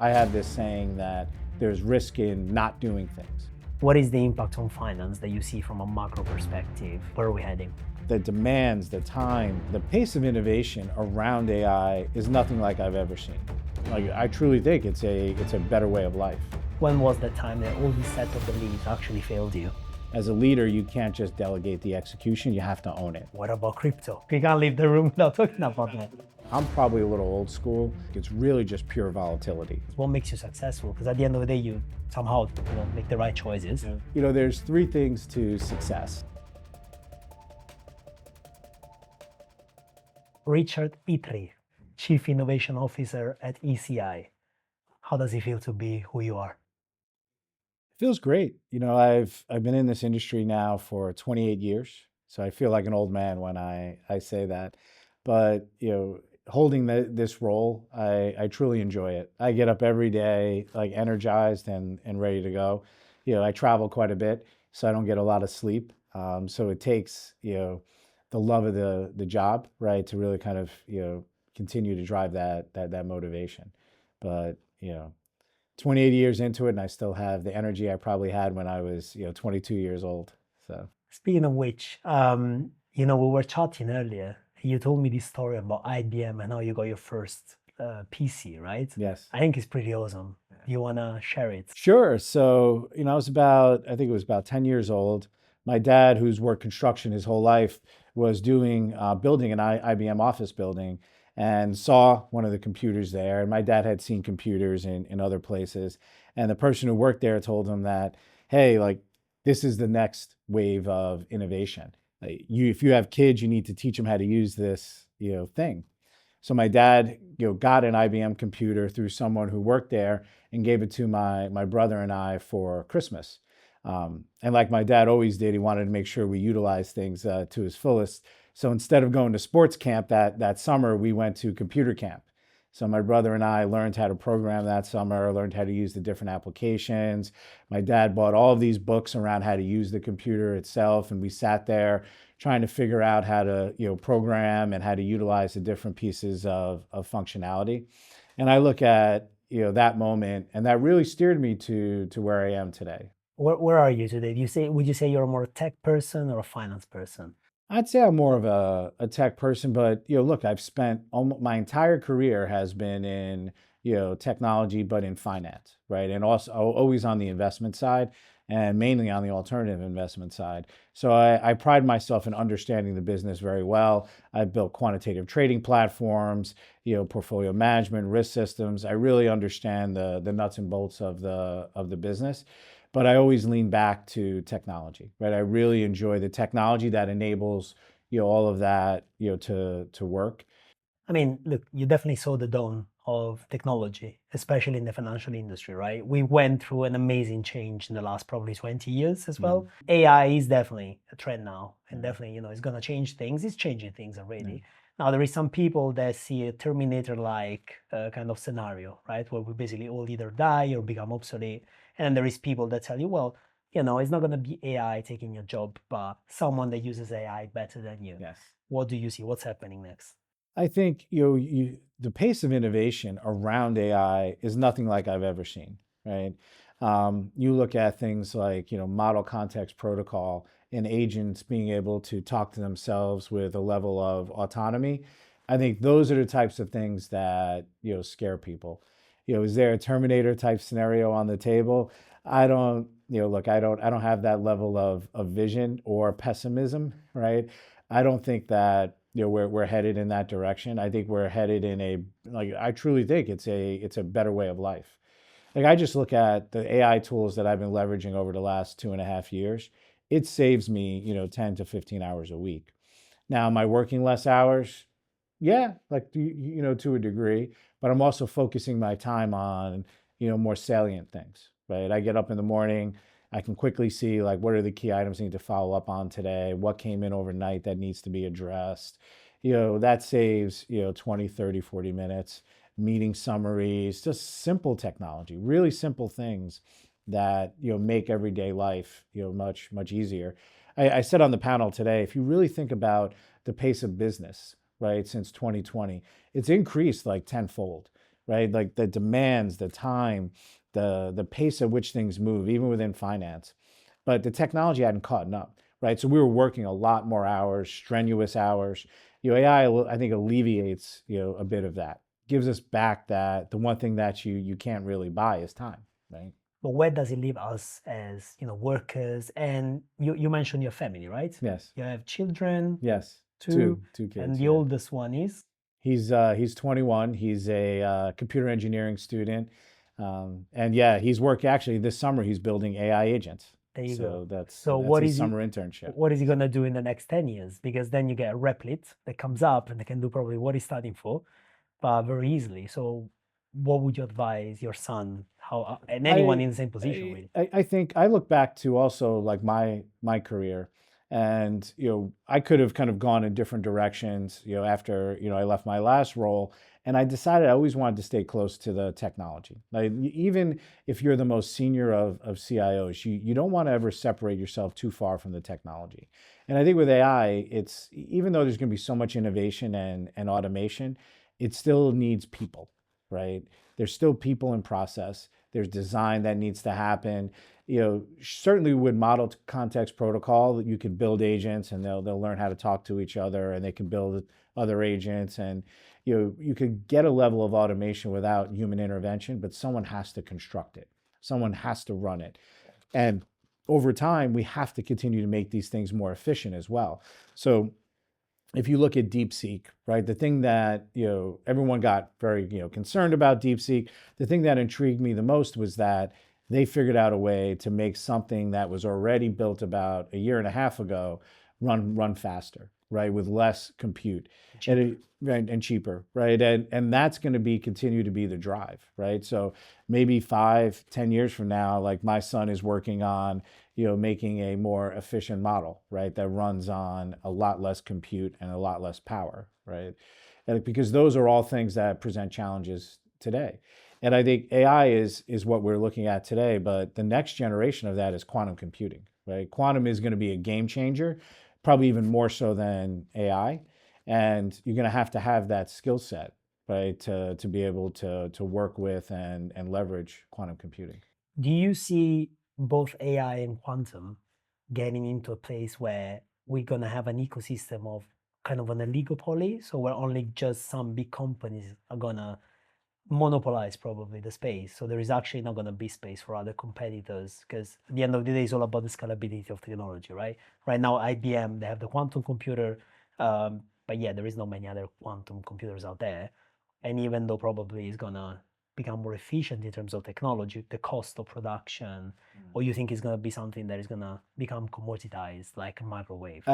I have this saying that there's risk in not doing things. What is the impact on finance that you see from a macro perspective? Where are we heading? The demands, the time, the pace of innovation around AI is nothing like I've ever seen. Like, I truly think it's a better way of life. When was the time that all these set of beliefs actually failed you? As a leader, you can't just delegate the execution, you have to own it. What about crypto? We can't leave the room without talking about that. I'm probably a little old school. It's really just pure volatility. What makes you successful? Because at the end of the day, you somehow make the right choices. You know, there's three things to success. Richard Itri, Chief Innovation Officer at ECI. How does it feel to be who you are? Feels great. You know, I've been in this industry now for 28 years, so I feel like an old man when I say that. But you know, holding this role, I truly enjoy it. I get up every day like energized and ready to go. You know, I travel quite a bit, so I don't get a lot of sleep. So it takes the love of the job, right, to really kind of continue to drive that motivation. But 28 years into it, and I still have the energy I probably had when I was 22 years old. So Speaking of which, we were chatting earlier. You told me this story about IBM and how you got your first PC, right? yes. I think it's pretty awesome. Do you want to share it? Sure. So, I think it was about 10 years old. My dad, who's worked construction his whole life, was building an IBM office building and saw one of the computers there. And my dad had seen computers in other places. And the person who worked there told him that, hey, like, this is the next wave of innovation. Like, if you have kids, you need to teach them how to use this, thing. So my dad, got an IBM computer through someone who worked there and gave it to my brother and I for Christmas. And like my dad always did, he wanted to make sure we utilized things to his fullest. So instead of going to sports camp that summer, we went to computer camp. So my brother and I learned how to program that summer, learned how to use the different applications. My dad bought all of these books around how to use the computer itself, and we sat there trying to figure out how to program and how to utilize the different pieces of functionality. And I look at that moment, and that really steered me to where I am today. Where are you today? Would you say you're a more tech person or a finance person? I'd say I'm more of a tech person, but look, I've spent my entire career has been in technology, but in finance, right? And also always on the investment side, and mainly on the alternative investment side. So I pride myself in understanding the business very well. I've built quantitative trading platforms, portfolio management, risk systems. I really understand the nuts and bolts of the business. But I always lean back to technology, right? I really enjoy the technology that enables, all of that, to work. I mean, look, you definitely saw the dawn of technology, especially in the financial industry, right? We went through an amazing change in the last probably 20 years as well. AI is definitely a trend now, and definitely, it's going to change things. It's changing things already. Now, there is some people that see a Terminator-like kind of scenario, right? Where we basically all either die or become obsolete. And then there is people that tell you, well, it's not going to be AI taking your job, but someone that uses AI better than you. Yes. What do you see? What's happening next? I think the pace of innovation around AI is nothing like I've ever seen, right? You look at things like model context protocol and agents being able to talk to themselves with a level of autonomy. I think those are the types of things that scare people. Is there a Terminator type scenario on the table? I don't, look, I don't have that level of vision or pessimism, right? I don't think that we're headed in that direction. I think we're headed in I truly think it's a better way of life. Like, I just look at the AI tools that I've been leveraging over the last 2.5 years. It saves me 10 to 15 hours a week. Now, am I working less hours? Yeah, like to a degree, but I'm also focusing my time on more salient things, right? I get up in the morning, I can quickly see like what are the key items I need to follow up on today, what came in overnight that needs to be addressed. That saves 20, 30, 40 minutes. Meeting summaries, just simple technology, really simple things that make everyday life much easier. I said on the panel today, if you really think about the pace of business, right, since 2020, it's increased like tenfold, right? Like the demands, the time, the pace at which things move, even within finance. But the technology hadn't caught up, right? So we were working a lot more hours, strenuous hours. AI, I think, alleviates, a bit of that, gives us back that the one thing that you can't really buy is time, right? But where does it leave us as, workers? And you mentioned your family, right? Yes. You have children, Yes. two, Two and kids. the Yeah. oldest one is? He's 21. He's a computer engineering student, and yeah, he's working. Actually, this summer he's building AI agents. There you go. So that's So that's his summer internship. what is he gonna do in the next 10 years? Because then you get a replit that comes up and they can do probably what he's studying for, but very easily. So what would you advise your son, how and anyone in the same position really? I think I look back to also like my career, and I could have kind of gone in different directions. After I left my last role, and I decided I always wanted to stay close to the technology. Like even if you're the most senior of CIOs, you don't want to ever separate yourself too far from the technology. And I think with AI, it's even though there's going to be so much innovation and automation, it still needs people, right? There's still people in process. There's design that needs to happen. Certainly with model context protocol, you can build agents and they'll learn how to talk to each other, and they can build other agents, and you could get a level of automation without human intervention, but someone has to construct it. Someone has to run it. And over time, we have to continue to make these things more efficient as well. So if you look at DeepSeek, right, the thing that everyone got very concerned about DeepSeek, the thing that intrigued me the most was that they figured out a way to make something that was already built about a year and a half ago run faster, right, with less compute and cheaper, right, and that's going to continue to be the drive, right. So maybe 5-10 years from now, like my son is working on making a more efficient model, right, that runs on a lot less compute and a lot less power, right? And because those are all things that present challenges today. And I think AI is what we're looking at today, but the next generation of that is quantum computing, right? Quantum is going to be a game changer, probably even more so than AI. And you're going to have that skill set, right, to be able to work with and leverage quantum computing. Do you see both AI and quantum getting into a place where we're going to have an ecosystem of kind of an oligopoly? So where only just some big companies are going to monopolize probably the space. So there is actually not going to be space for other competitors, because at the end of the day, it's all about the scalability of technology, right? Right now, IBM, they have the quantum computer, but yeah, there is not many other quantum computers out there. And even though probably it's going to become more efficient in terms of technology, the cost of production, or you think it's going to be something that is going to become commoditized like a microwave?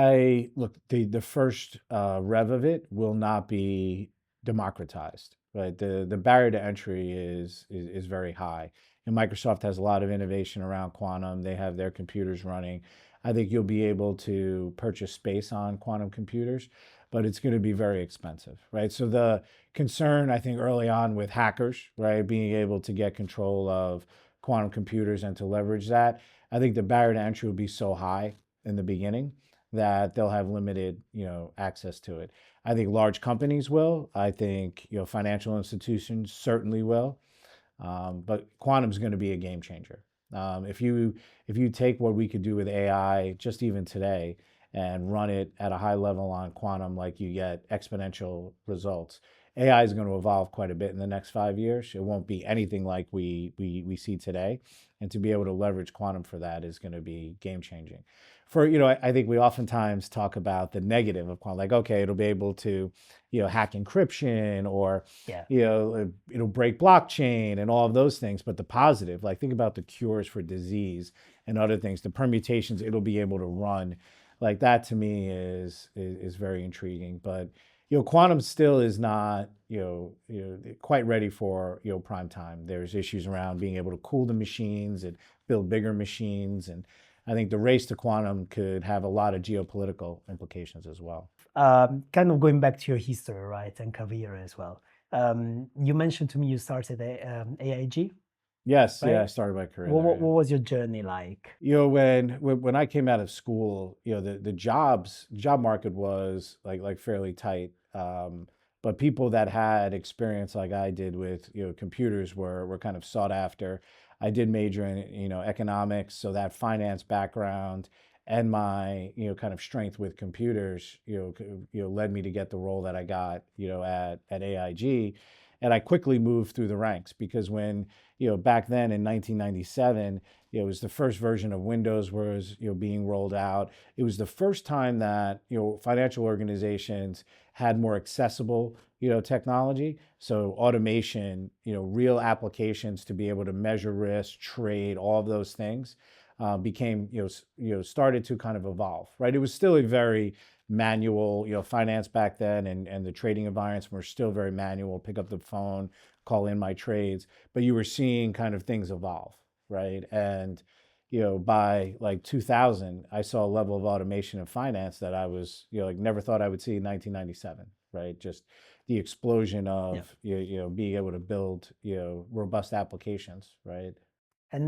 Look, the first rev of it will not be democratized, right? The barrier to entry is very high, and Microsoft has a lot of innovation around quantum. They have their computers running. I think you'll be able to purchase space on quantum computers, but it's going to be very expensive, right? So the concern, I think, early on with hackers, right, being able to get control of quantum computers and to leverage that, I think the barrier to entry will be so high in the beginning that they'll have limited, access to it. I think large companies will. I think, financial institutions certainly will. But quantum is going to be a game changer. If you take what we could do with AI just even today and run it at a high level on quantum, like you get exponential results. AI is going to evolve quite a bit in the next 5 years. It won't be anything like we see today, and to be able to leverage quantum for that is going to be game changing. I think we oftentimes talk about the negative of quantum, like, okay, it'll be able to, hack encryption, or, Yeah. It'll break blockchain and all of those things. But the positive, like think about the cures for disease and other things, the permutations it'll be able to run, like that to me is very intriguing. But quantum still is not quite ready for prime time. There's issues around being able to cool the machines and build bigger machines, and I think the race to quantum could have a lot of geopolitical implications as well. Kind of going back to your history, right, and career as well. You mentioned to me you started AIG, Yes, right? yeah, I started my career What there. what was your journey like? When I came out of school, the job market was like fairly tight. but people that had experience like I did with, computers were kind of sought after. I did major in, economics, so that finance background and my, kind of strength with computers, led me to get the role that I got, at AIG. And I quickly moved through the ranks because when, back then in 1997, it was the first version of Windows was, being rolled out. It was the first time that, financial organizations had more accessible, technology. So automation, real applications to be able to measure risk, trade, all of those things became, started to kind of evolve, right? It was still a very manual, finance back then, and the trading environments were still very manual, pick up the phone, call in my trades, but you were seeing kind of things evolve, right? And, by like 2000, I saw a level of automation of finance that I was, like never thought I would see in 1997, right? Just the explosion Yeah. of, being able to build, robust applications, right? And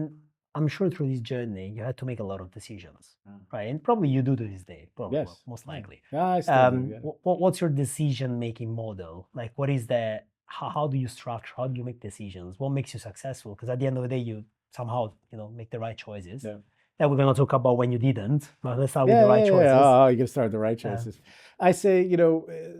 I'm sure through this journey, you had to make a lot of decisions, right? And probably you do to this day, probably, well, Yes. most likely. Yeah, I still do. Yeah. What's your decision-making model? Like, what is the, how do you structure, how do you make decisions? What makes you successful? Because at the end of the day, you somehow, make the right choices. Yeah. And we're going to talk about when you didn't, but let's start with Yeah, the right yeah, choices. yeah. Oh, you can start the right choices. I say,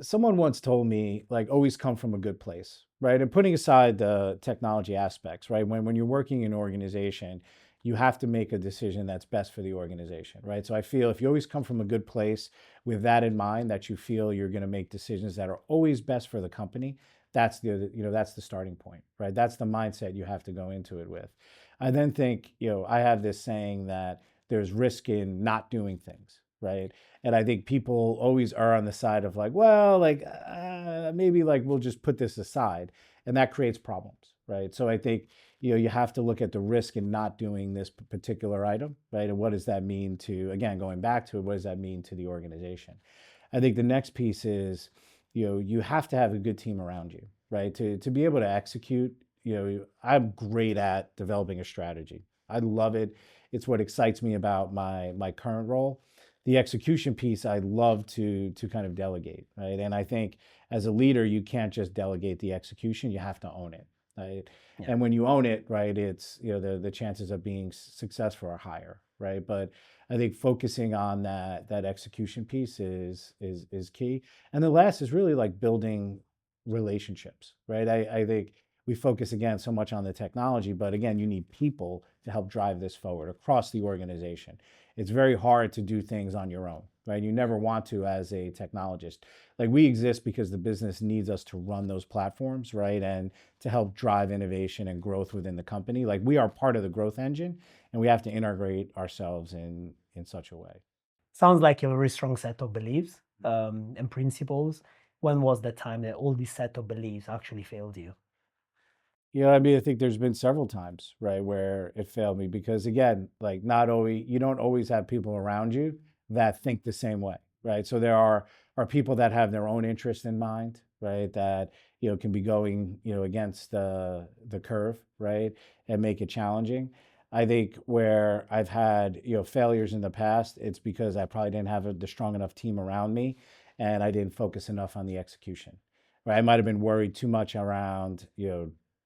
someone once told me, like, always come from a good place, right? And putting aside the technology aspects, right? When you're working in an organization, you have to make a decision that's best for the organization, right? So I feel if you always come from a good place with that in mind, that you feel you're going to make decisions that are always best for the company, that's that's the starting point, right? That's the mindset you have to go into it with. I then think, I have this saying that there's risk in not doing things, right? And I think people always are on the side of like, well, like maybe like we'll just put this aside, and that creates problems, right? So I think you have to look at the risk in not doing this particular item, right? And what does that mean to, again, going back to it, what does that mean to the organization? I think the next piece is, you have to have a good team around you, right? To be able to execute, I'm great at developing a strategy. I love it. It's what excites me about my current role. The execution piece, I love to kind of delegate, right? And I think as a leader, you can't just delegate the execution; you have to own it, right? Yeah. And when you own it, right, it's the chances of being successful are higher, right? But I think focusing on that execution piece is key. And the last is really like building relationships, right? I think we focus again so much on the technology, but again, you need people to help drive this forward across the organization. It's very hard to do things on your own, right? You never want to as a technologist. Like we exist because the business needs us to run those platforms, right? And to help drive innovation and growth within the company. Like we are part of the growth engine and we have to integrate ourselves in such a way. Sounds like you have a very strong set of beliefs and principles. When was the time that all these set of beliefs actually failed you? I mean, I think there's been several times, right, where it failed me because again, like not always, you don't always have people around you that think the same way, right? So there are people that have their own interest in mind, right, that can be going against the curve, right, and make it challenging. I think where I've had failures in the past, it's because I probably didn't have the strong enough team around me, and I didn't focus enough on the execution. Right, I might have been worried too much around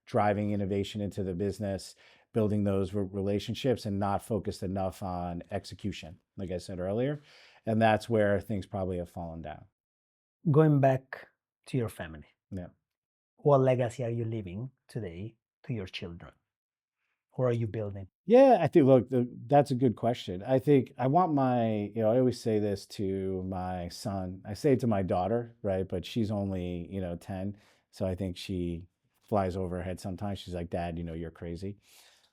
driving innovation into the business, building those relationships, and not focused enough on execution, like I said earlier. And that's where things probably have fallen down. Going back to your family, Yeah. what legacy are you leaving today to your children? Or are you building? Yeah, I think, look, that's a good question. I think I want I always say this to my son. I say it to my daughter, right? But she's only, 10. So I think she flies over her head sometimes. She's like, Dad, you're crazy.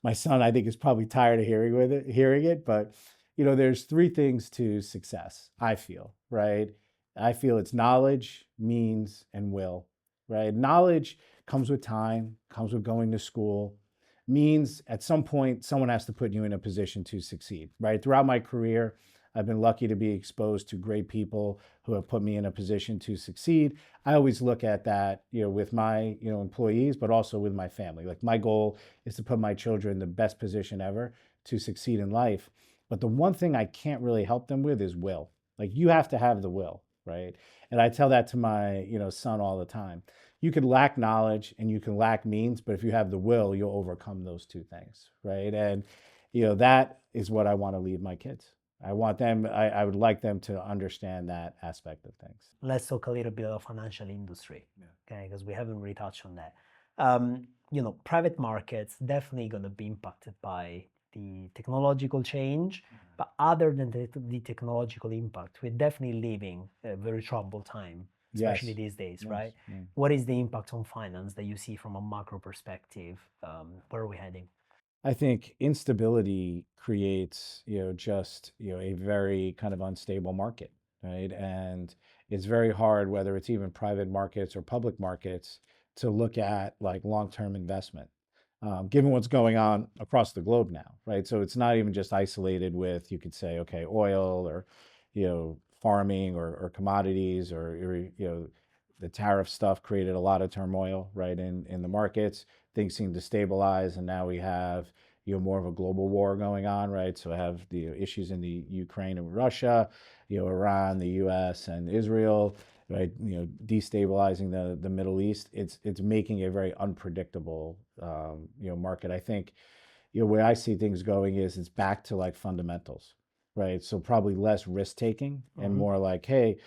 My son, I think, is probably tired of hearing it, but there's three things to success, I feel, right? I feel it's knowledge, means, and will, right? Knowledge comes with time, comes with going to school. Means at some point someone has to put you in a position to succeed, right? Throughout my career, I've been lucky to be exposed to great people who have put me in a position to succeed. I always look at that, with my, employees, but also with my family. Like my goal is to put my children in the best position ever to succeed in life. But the one thing I can't really help them with is will. Like you have to have the will, right? And I tell that to my, son all the time. You can lack knowledge and you can lack means, but if you have the will, you'll overcome those two things, right? And that is what I want to leave my kids. I would like them to understand that aspect of things. Let's talk a little bit of financial industry, Yeah. okay? Because we haven't really touched on that. Private markets definitely going to be impacted by the technological change, but other than the technological impact, we're definitely living a very troubled time, especially Yes. these days, Yes. right? Yeah. What is the impact on finance that you see from a macro perspective? Where are we heading? I think instability creates, a very kind of unstable market, right? And it's very hard, whether it's even private markets or public markets, to look at like long-term investment, given what's going on across the globe now, right? So it's not even just isolated with, you could say, okay, oil or, farming or commodities or, the tariff stuff created a lot of turmoil, right, in the markets. Things seem to stabilize, and now we have more of a global war going on, right? So I have the issues in the Ukraine and Russia, Iran, the U.S. and Israel, right? Destabilizing the Middle East. It's making a very unpredictable market. I think where I see things going is it's back to like fundamentals, right? So probably less risk taking and more like, hey,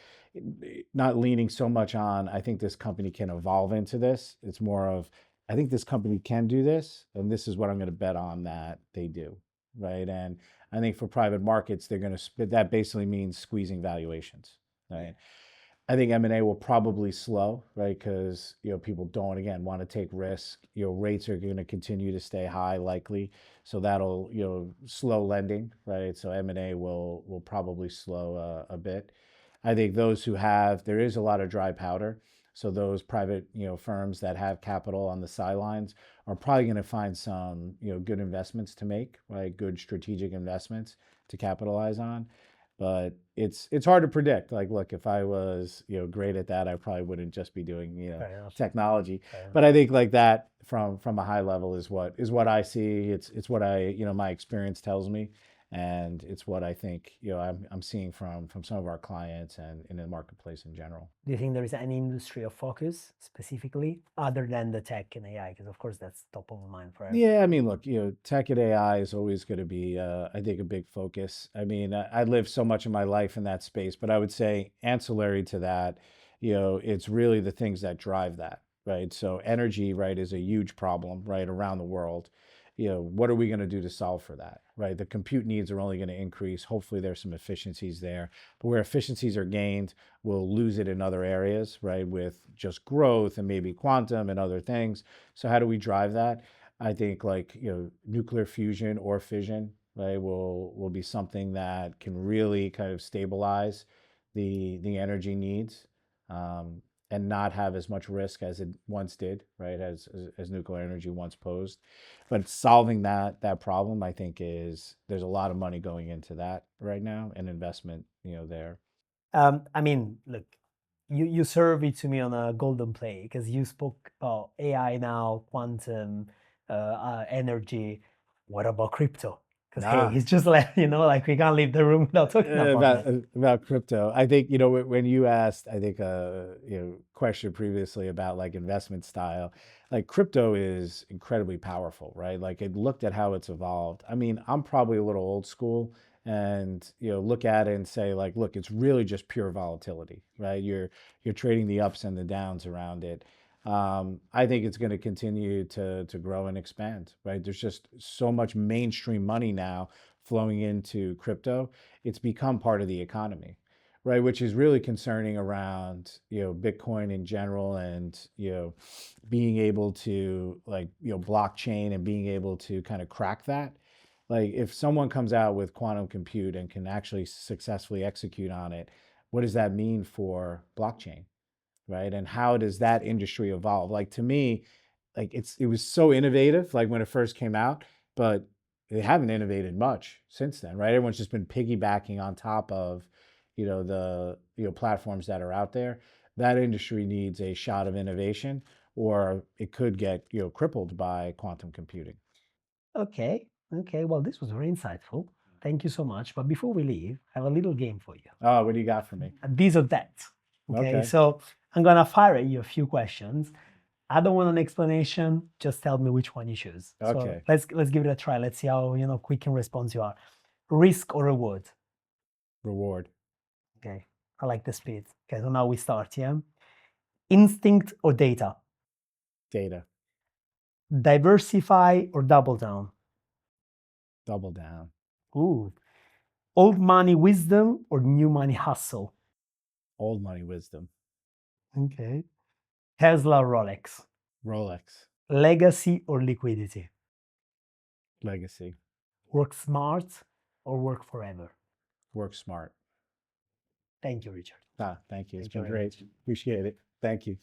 not leaning so much on, I think this company can evolve into this. It's more of, I think this company can do this, and this is what I'm going to bet on that they do, right? And I think for private markets, they're going to, that basically means squeezing valuations, right? I think M&A will probably slow, right? Because people don't again want to take risk. Rates are going to continue to stay high, likely, so that'll slow lending, right? So M&A will probably slow a bit. I think those who have there is a lot of dry powder, so those private firms that have capital on the sidelines are probably going to find some good investments to make, right? Good strategic investments to capitalize on. But it's hard to predict. Like, look, if I was great at that, I probably wouldn't just be doing Fair enough. technology. Fair enough. But I think like that from a high level is what I see. It's what I my experience tells me, and it's what I think I'm seeing from some of our clients and in the marketplace in general. Do you think there is any industry of focus specifically other than the tech and AI? Because of course that's top of mind for everyone. Yeah, I mean, look, tech and AI is always going to be, I think, a big focus. I mean, I lived so much of my life in that space, but I would say ancillary to that, it's really the things that drive that, right? So energy, right, is a huge problem, right, around the world. What are we going to do to solve for that, right? The compute needs are only going to increase. Hopefully, there's some efficiencies there, but where efficiencies are gained, we'll lose it in other areas, right, with just growth and maybe quantum and other things. So how do we drive that? I think like nuclear fusion or fission, right, will be something that can really kind of stabilize the energy needs, and not have as much risk as it once did, right, as nuclear energy once posed. But solving that problem, I think, is there's a lot of money going into that right now and investment there. I mean, look, you serve it to me on a golden plate because you spoke about AI now, quantum, energy. What about crypto? Because hey, Ah, it's just like like we can't leave the room without talking about about that. about crypto. I think when you asked, I think question previously about like investment style, like crypto is incredibly powerful, right? Like it looked at how it's evolved. I mean, I'm probably a little old school, and look at it and say like, look, it's really just pure volatility, right? You're trading the ups and the downs around it. I think it's going to continue to grow and expand, right? There's just so much mainstream money now flowing into crypto. It's become part of the economy, right? Which is really concerning around Bitcoin in general, and being able to like blockchain and being able to kind of crack that. Like if someone comes out with quantum compute and can actually successfully execute on it, what does that mean for blockchain? Right? And how does that industry evolve? Like to me, like it was so innovative, like when it first came out, but they haven't innovated much since then, right? Everyone's just been piggybacking on top of, the platforms that are out there. That industry needs a shot of innovation, or it could get crippled by quantum computing. Okay, okay. Well, this was very insightful. Thank you so much. But before we leave, I have a little game for you. Oh, what do you got for me? This or that. Okay. Okay. So I'm gonna fire at you a few questions. I don't want an explanation. Just tell me which one you choose. Okay. So let's give it a try. Let's see how quick in response you are. Risk or reward? Reward. Okay. I like the speed. Okay. So now we start. Yeah. Instinct or data? Data. Diversify or double down? Double down. Ooh. Old money wisdom or new money hustle? Old money wisdom. Okay. Tesla or Rolex? Rolex. Legacy or liquidity? Legacy. Work smart or work forever? Work smart. Thank you, Richard. Thank you. It's Thank you been very great. Appreciate it. Thank you.